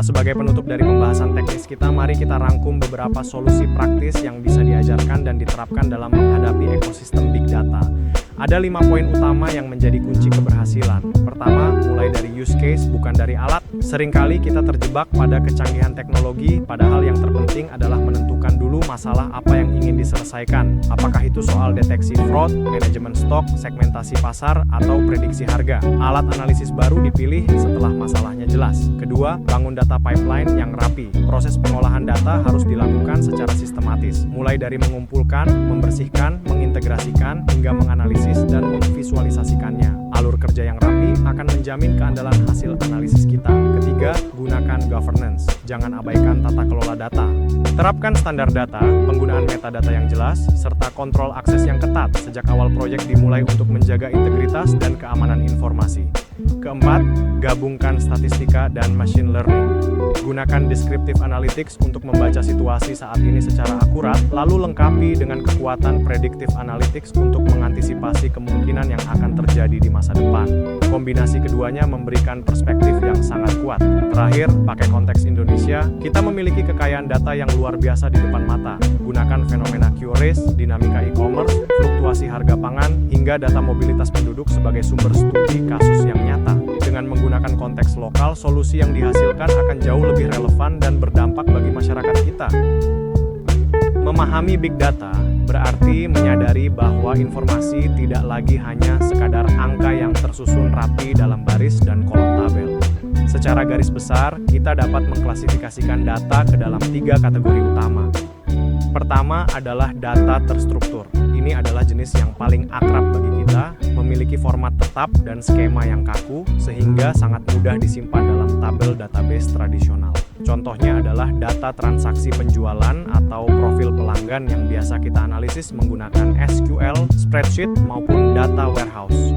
sebagai penutup dari pembahasan teknis kita, mari kita rangkum beberapa solusi praktis yang bisa diajarkan dan diterapkan dalam menghadapi ekosistem Big Data. Ada 5 poin utama yang menjadi kunci keberhasilan. Pertama, mulai dari use case, bukan dari alat. Seringkali kita terjebak pada kecanggihan teknologi, padahal yang terpenting adalah menentukan dulu masalah apa yang ingin diselesaikan. Apakah itu soal deteksi fraud, manajemen stok, segmentasi pasar, atau prediksi harga. Alat analisis baru dipilih setelah masalahnya jelas. Kedua, bangun data pipeline yang rapi. Proses pengolahan data harus dilakukan secara sistematis, mulai dari mengumpulkan, membersihkan, mengintegrasikan, hingga menganalisis dan memvisualisasikannya. Alur kerja yang rapi akan menjamin keandalan hasil analisis kita. Ketiga, gunakan governance. Jangan abaikan tata kelola data. Terapkan standar data, penggunaan metadata yang jelas, serta kontrol akses yang ketat sejak awal proyek dimulai untuk menjaga integritas dan keamanan informasi. Keempat, gabungkan statistika dan machine learning. Gunakan descriptive analytics untuk membaca situasi saat ini secara akurat, lalu lengkapi dengan kekuatan predictive analytics untuk mengantisipasi kemungkinan yang akan terjadi di masa depan. Kombinasi keduanya memberikan perspektif yang sangat kuat. Terakhir, pakai konteks Indonesia, kita memiliki kekayaan data yang luar biasa di depan mata. Gunakan fenomena QRIS, dinamika e-commerce, fluktuasi harga pangan, hingga data mobilitas penduduk sebagai sumber studi kasus yang nyata. Dengan menggunakan konteks lokal, solusi yang dihasilkan akan jauh lebih relevan dan berdampak bagi masyarakat kita. Memahami Big Data berarti menyadari bahwa informasi tidak lagi hanya sekadar angka yang tersusun rapi dalam baris dan kolom tabel. Secara garis besar, kita dapat mengklasifikasikan data ke dalam 3 kategori utama. Pertama adalah data terstruktur. Ini adalah jenis yang paling akrab bagi kita, memiliki format tetap dan skema yang kaku, sehingga sangat mudah disimpan dalam tabel database tradisional. Contohnya adalah data transaksi penjualan atau profil pelanggan yang biasa kita analisis menggunakan SQL, spreadsheet, maupun data warehouse.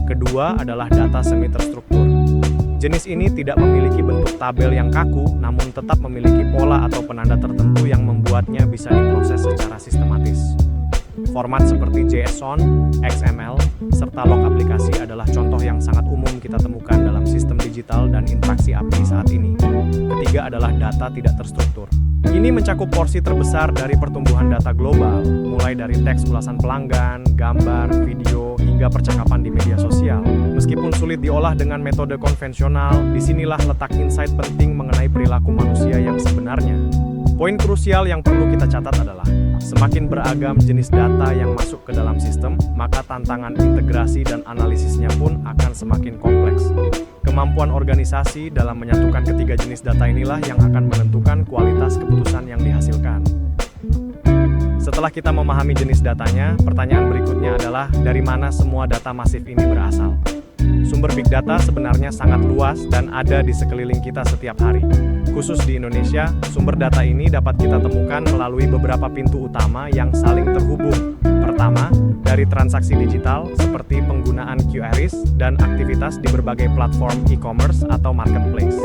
Kedua adalah data semi terstruktur. Jenis ini tidak memiliki bentuk tabel yang kaku, namun tetap memiliki pola atau penanda tertentu yang membuatnya bisa diproses secara sistematis. Format seperti JSON, XML, serta log aplikasi adalah contoh yang sangat umum kita temukan dalam sistem digital dan interaksi API saat ini. Ketiga adalah data tidak terstruktur. Ini mencakup porsi terbesar dari pertumbuhan data global, mulai dari teks ulasan pelanggan, gambar, video, hingga percakapan di media sosial. Meskipun sulit diolah dengan metode konvensional, disinilah letak insight penting mengenai perilaku manusia yang sebenarnya. Poin krusial yang perlu kita catat adalah, semakin beragam jenis data yang masuk ke dalam sistem, maka tantangan integrasi dan analisisnya pun akan semakin kompleks. Kemampuan organisasi dalam menyatukan ketiga jenis data inilah yang akan menentukan kualitas keputusan yang dihasilkan. Setelah kita memahami jenis datanya, pertanyaan berikutnya adalah, dari mana semua data masif ini berasal? Sumber Big Data sebenarnya sangat luas dan ada di sekeliling kita setiap hari. Khusus di Indonesia, sumber data ini dapat kita temukan melalui beberapa pintu utama yang saling terhubung. Pertama, dari transaksi digital seperti penggunaan QRIS dan aktivitas di berbagai platform e-commerce atau marketplace.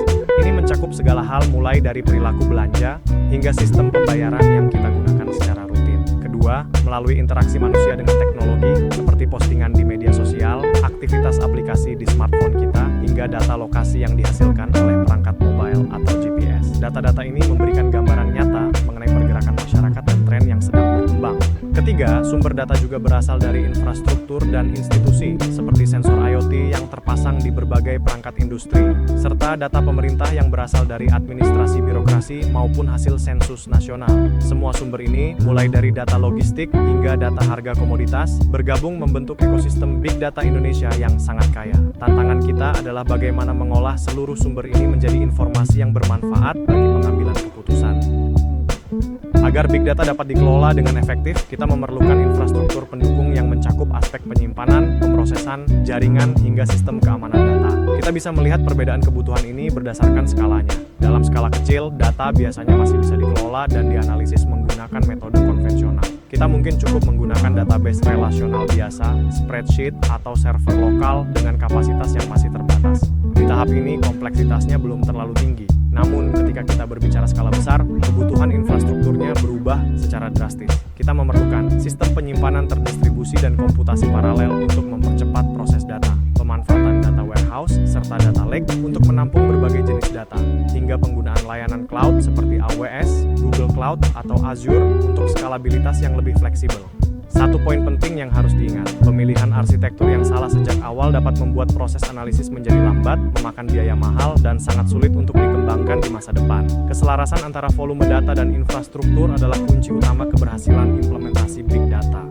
Ini mencakup segala hal mulai dari perilaku belanja hingga sistem pembayaran yang kita gunakan secara rutin. Kedua, melalui interaksi manusia dengan teknologi seperti postingan di media sosial, aktivitas aplikasi di smartphone kita, hingga data lokasi yang dihasilkan oleh perangkat mobile atau GPS. Data-data ini memberikan gambaran nyata mengenai pergerakan masyarakat dan tren yang sedang berkembang. Ketiga, sumber data juga berasal dari infrastruktur dan institusi, seperti sensor IoT yang terpasang di berbagai perangkat industri, serta data pemerintah yang berasal dari administrasi birokrasi maupun hasil sensus nasional. Semua sumber ini, mulai dari data logistik hingga data harga komoditas, bergabung membentuk ekosistem Big Data Indonesia yang sangat kaya. Tantangan kita adalah bagaimana mengolah seluruh sumber ini menjadi informasi yang bermanfaat bagi pengambilan keputusan. Agar Big Data dapat dikelola dengan efektif, kita memerlukan infrastruktur pendukung yang mencakup aspek penyimpanan, pemrosesan, jaringan, hingga sistem keamanan data. Kita bisa melihat perbedaan kebutuhan ini berdasarkan skalanya. Dalam skala kecil, data biasanya masih bisa dikelola dan dianalisis menggunakan metode konvensional. Kita mungkin cukup menggunakan database relasional biasa, spreadsheet, atau server lokal dengan kapasitas yang masih terbatas. Di tahap ini, kompleksitasnya belum terlalu tinggi. Namun, ketika kita berbicara skala besar, kebutuhan infrastrukturnya berubah secara drastis. Kita memerlukan sistem penyimpanan terdistribusi dan komputasi paralel untuk mempercepat proses data, pemanfaatan data warehouse, serta data lake untuk menampung berbagai jenis data, hingga penggunaan layanan cloud seperti AWS, Google Cloud, atau Azure untuk skalabilitas yang lebih fleksibel. Satu poin penting yang harus diingat, pemilihan arsitektur yang salah sejak awal dapat membuat proses analisis menjadi lambat, memakan biaya mahal, dan sangat sulit untuk dikembangkan di masa depan. Keselarasan antara volume data dan infrastruktur adalah kunci utama keberhasilan implementasi Big Data.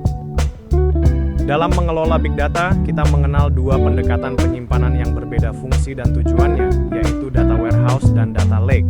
Dalam mengelola Big Data, kita mengenal dua pendekatan penyimpanan yang berbeda fungsi dan tujuannya, yaitu Data Warehouse dan Data Lake.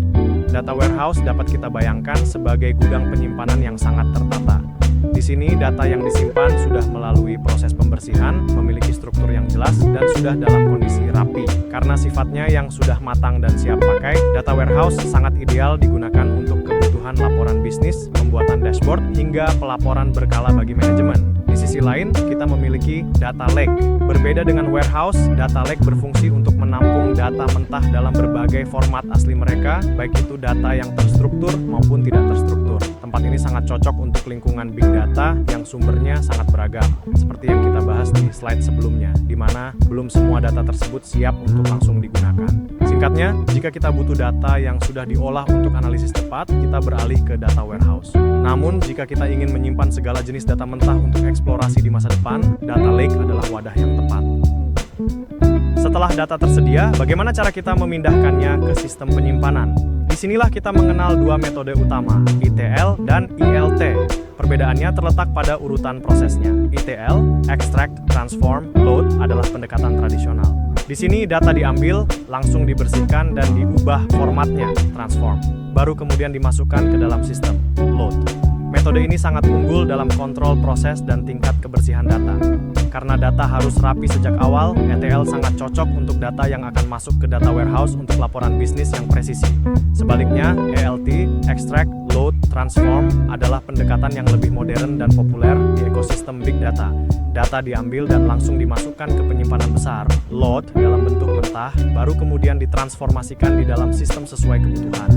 Data Warehouse dapat kita bayangkan sebagai gudang penyimpanan yang sangat tertata. Di sini, data yang disimpan sudah melalui proses pembersihan, memiliki struktur yang jelas, dan sudah dalam kondisi rapi. Karena sifatnya yang sudah matang dan siap pakai, Data Warehouse sangat ideal digunakan untuk kebutuhan laporan bisnis, pembuatan dashboard, hingga pelaporan berkala bagi manajemen. Di sisi lain, kita memiliki Data Lake. Berbeda dengan warehouse, Data Lake berfungsi untuk menampung data mentah dalam berbagai format asli mereka, baik itu data yang terstruktur maupun tidak terstruktur. Tempat ini sangat cocok untuk lingkungan Big Data yang sumbernya sangat beragam, seperti yang kita bahas di slide sebelumnya, di mana belum semua data tersebut siap untuk langsung digunakan. Singkatnya, jika kita butuh data yang sudah diolah untuk analisis tepat, kita beralih ke Data Warehouse. Namun, jika kita ingin menyimpan segala jenis data mentah untuk eksplorasi di masa depan, Data Lake adalah wadah yang tepat. Setelah data tersedia, bagaimana cara kita memindahkannya ke sistem penyimpanan? Disinilah kita mengenal dua metode utama, ETL dan ELT. Perbedaannya terletak pada urutan prosesnya. ETL, Extract, Transform, Load adalah pendekatan tradisional. Di sini data diambil, langsung dibersihkan dan diubah formatnya, transform. Baru kemudian dimasukkan ke dalam sistem, load. Metode ini sangat unggul dalam kontrol proses dan tingkat kebersihan data. Karena data harus rapi sejak awal, ETL sangat cocok untuk data yang akan masuk ke data warehouse untuk laporan bisnis yang presisi. Sebaliknya, ELT, Extract, Load, Transform adalah pendekatan yang lebih modern dan populer di ekosistem Big Data. Data diambil dan langsung dimasukkan ke penyimpanan besar, load dalam bentuk mentah, baru kemudian ditransformasikan di dalam sistem sesuai kebutuhan.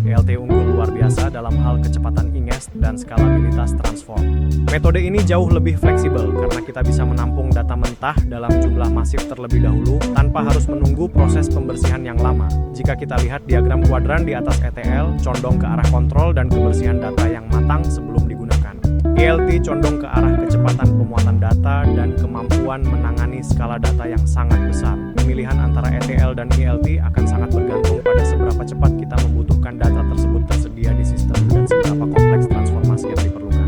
ELT unggul luar biasa dalam hal kecepatan ingest dan skalabilitas transform. Metode ini jauh lebih fleksibel karena kita bisa menampung data mentah dalam jumlah masif terlebih dahulu tanpa harus menunggu proses pembersihan yang lama. Jika kita lihat diagram kuadran di atas ETL, condong ke arah kontrol dan kebersihan data yang matang sebelum digunakan. ELT condong ke arah kecepatan pemuatan data dan kemampuan menangani skala data yang sangat besar. Pemilihan antara ETL dan ELT akan sangat bergantung pada seberapa cepat kita membutuhkan data tersebut tersedia di sistem dan seberapa kompleks transformasi yang diperlukan.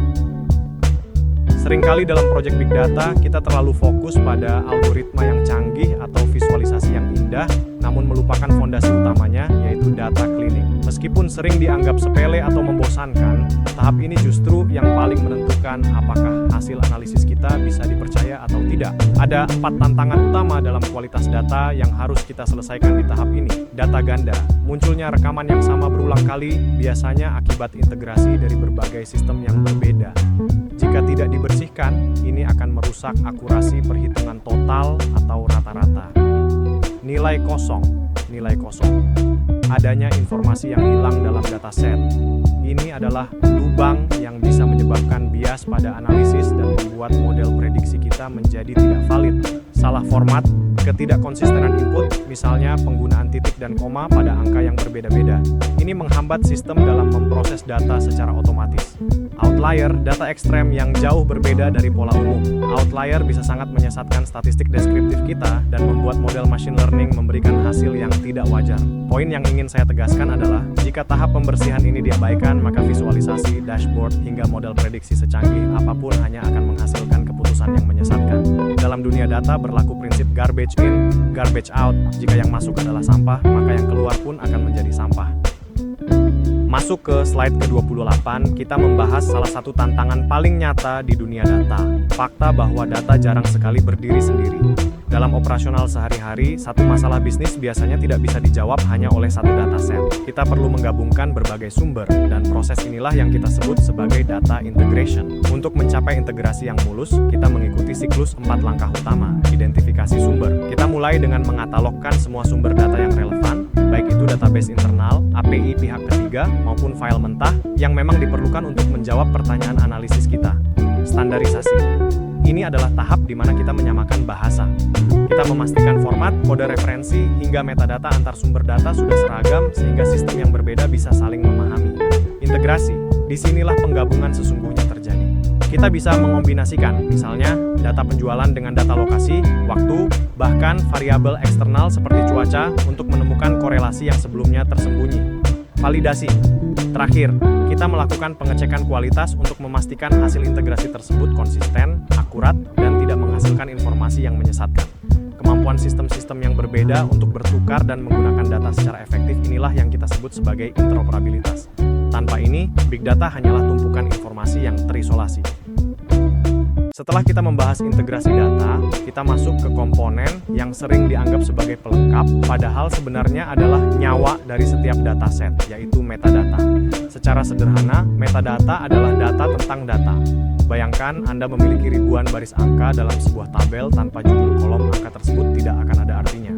Seringkali dalam proyek Big Data, kita terlalu fokus pada algoritma yang canggih atau visualisasi yang indah, namun melupakan fondasi utamanya, yaitu data cleaning. Meskipun sering dianggap sepele atau membosankan, tahap ini justru yang paling menentukan apakah hasil analisis kita bisa dipercaya atau tidak. Ada 4 tantangan utama dalam kualitas data yang harus kita selesaikan di tahap ini. Data ganda, munculnya rekaman yang sama berulang kali, biasanya akibat integrasi dari berbagai sistem yang berbeda. Jika tidak dibersihkan, ini akan merusak akurasi perhitungan total atau rata-rata. Nilai kosong. Adanya informasi yang hilang dalam dataset. Ini adalah lubang yang bisa menyebabkan bias pada analisis dan membuat model prediksi kita menjadi tidak valid. Salah format, ketidakkonsistenan input, misalnya penggunaan titik dan koma pada angka yang berbeda-beda. Ini menghambat sistem dalam memproses data secara otomatis. Outlier, data ekstrem yang jauh berbeda dari pola umum. Outlier bisa sangat menyesatkan statistik deskriptif kita dan membuat model machine learning memberikan hasil yang tidak wajar. Poin yang ingin saya tegaskan adalah, jika tahap pembersihan ini diabaikan, maka visualisasi, dashboard, hingga model prediksi secanggih apapun hanya akan menghasilkan keputusan yang menyesatkan. Dalam dunia data berlaku prinsip garbage in, garbage out. Jika yang masuk adalah sampah, maka yang keluar pun akan menjadi sampah. Masuk ke slide ke-28, kita membahas salah satu tantangan paling nyata di dunia data. Fakta bahwa data jarang sekali berdiri sendiri. Dalam operasional sehari-hari, satu masalah bisnis biasanya tidak bisa dijawab hanya oleh satu dataset. Kita perlu menggabungkan berbagai sumber, dan proses inilah yang kita sebut sebagai data integration. Untuk mencapai integrasi yang mulus, kita mengikuti siklus 4 langkah utama. Identifikasi sumber. Kita mulai dengan mengatalogkan semua sumber data yang relevan, baik itu database internal, API pihak ketiga, maupun file mentah yang memang diperlukan untuk menjawab pertanyaan analisis kita. Standarisasi. Ini adalah tahap di mana kita menyamakan bahasa. Kita Kita memastikan format, kode referensi, hingga metadata antar sumber data sudah seragam sehingga sistem yang berbeda bisa saling memahami. Integrasi, disinilah penggabungan sesungguhnya terjadi. Kita bisa mengombinasikan, misalnya, data penjualan dengan data lokasi, waktu, bahkan variabel eksternal seperti cuaca untuk menemukan korelasi yang sebelumnya tersembunyi. Validasi. Terakhir, kita melakukan pengecekan kualitas untuk memastikan hasil integrasi tersebut konsisten, akurat, dan tidak menghasilkan informasi yang menyesatkan. Kemampuan sistem-sistem yang berbeda untuk bertukar dan menggunakan data secara efektif inilah yang kita sebut sebagai interoperabilitas. Tanpa ini, big data hanyalah tumpukan informasi yang terisolasi. Setelah kita membahas integrasi data, kita masuk ke komponen yang sering dianggap sebagai pelengkap, padahal sebenarnya adalah nyawa dari setiap dataset, yaitu metadata. Secara sederhana, metadata adalah data tentang data. Bayangkan Anda memiliki ribuan baris angka dalam sebuah tabel tanpa judul kolom angka tersebut tidak akan ada artinya.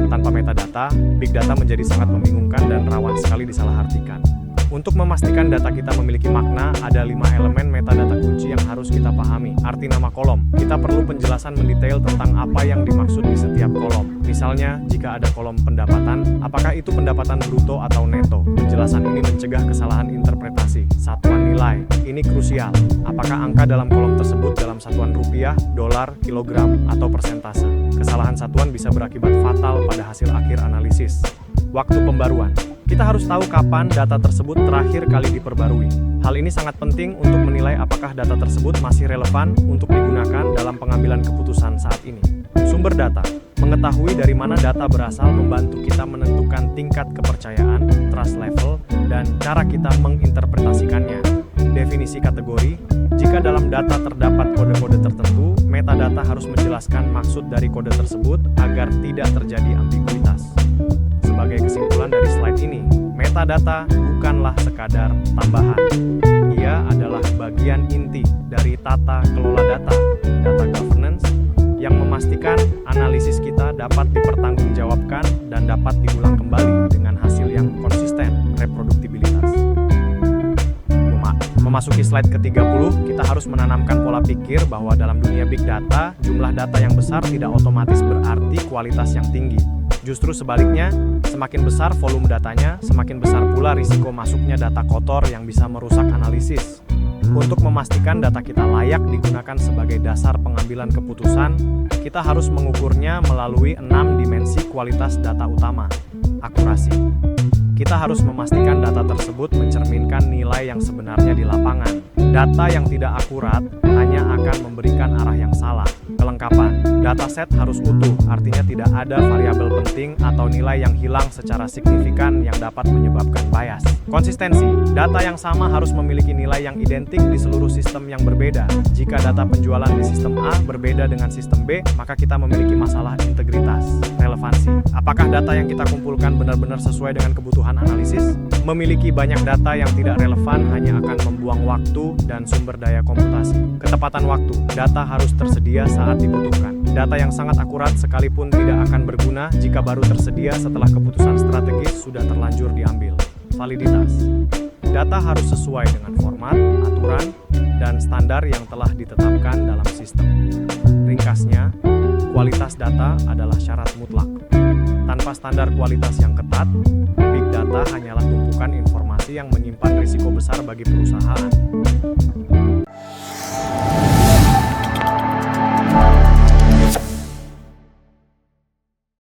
Tanpa metadata, big data menjadi sangat membingungkan dan rawan sekali disalahartikan. Untuk memastikan data kita memiliki makna, ada 5 elemen metadata kunci yang harus kita pahami. Arti nama kolom, kita perlu penjelasan mendetail tentang apa yang dimaksud di setiap kolom. Misalnya, jika ada kolom pendapatan, apakah itu pendapatan bruto atau neto? Penjelasan ini mencegah kesalahan interpretasi. Satuan nilai, ini krusial. Apakah angka dalam kolom tersebut dalam satuan rupiah, dolar, kilogram, atau persentase? Kesalahan satuan bisa berakibat fatal pada hasil akhir analisis. Waktu pembaruan. Kita harus tahu kapan data tersebut terakhir kali diperbarui. Hal ini sangat penting untuk menilai apakah data tersebut masih relevan untuk digunakan dalam pengambilan keputusan saat ini. Sumber data. Mengetahui dari mana data berasal membantu kita menentukan tingkat kepercayaan, trust level, dan cara kita menginterpretasikannya. Definisi kategori. Jika dalam data terdapat kode-kode tertentu, metadata harus menjelaskan maksud dari kode tersebut agar tidak terjadi ambiguitas. Sebagai kesimpulan dari slide ini, metadata bukanlah sekadar tambahan. Ia adalah bagian inti dari tata kelola data governance, yang memastikan analisis kita dapat dipertanggungjawabkan dan dapat diulang kembali dengan hasil yang konsisten, reproduktibilitas. Memasuki slide ke-30, kita harus menanamkan pola pikir bahwa dalam dunia big data, jumlah data yang besar tidak otomatis berarti kualitas yang tinggi. Justru sebaliknya, semakin besar volume datanya, semakin besar pula risiko masuknya data kotor yang bisa merusak analisis. Untuk memastikan data kita layak digunakan sebagai dasar pengambilan keputusan, kita harus mengukurnya melalui 6 dimensi kualitas data utama. Akurasi. Kita harus memastikan data tersebut mencerminkan nilai yang sebenarnya di lapangan. Data yang tidak akurat hanya akan memberikan arah yang salah. Kelengkapan. Dataset harus utuh, artinya tidak ada variabel penting atau nilai yang hilang secara signifikan yang dapat menyebabkan bias. Konsistensi. Data yang sama harus memiliki nilai yang identik di seluruh sistem yang berbeda. Jika data penjualan di sistem A berbeda dengan sistem B, maka kita memiliki masalah integritas. Relevansi. Apakah data yang kita kumpulkan benar-benar sesuai dengan kebutuhan analisis? Memiliki banyak data yang tidak relevan hanya akan membuang waktu dan sumber daya komputasi. Ketepatan waktu. Data harus tersedia saat dibutuhkan. Data yang sangat akurat sekalipun tidak akan berguna jika baru tersedia setelah keputusan strategis sudah terlanjur diambil. Validitas. Data harus sesuai dengan format, aturan, dan standar yang telah ditetapkan dalam sistem. Ringkasnya, kualitas data adalah syarat mutlak. Tanpa standar kualitas yang ketat, big data hanyalah tumpukan informasi yang menyimpan risiko besar bagi perusahaan.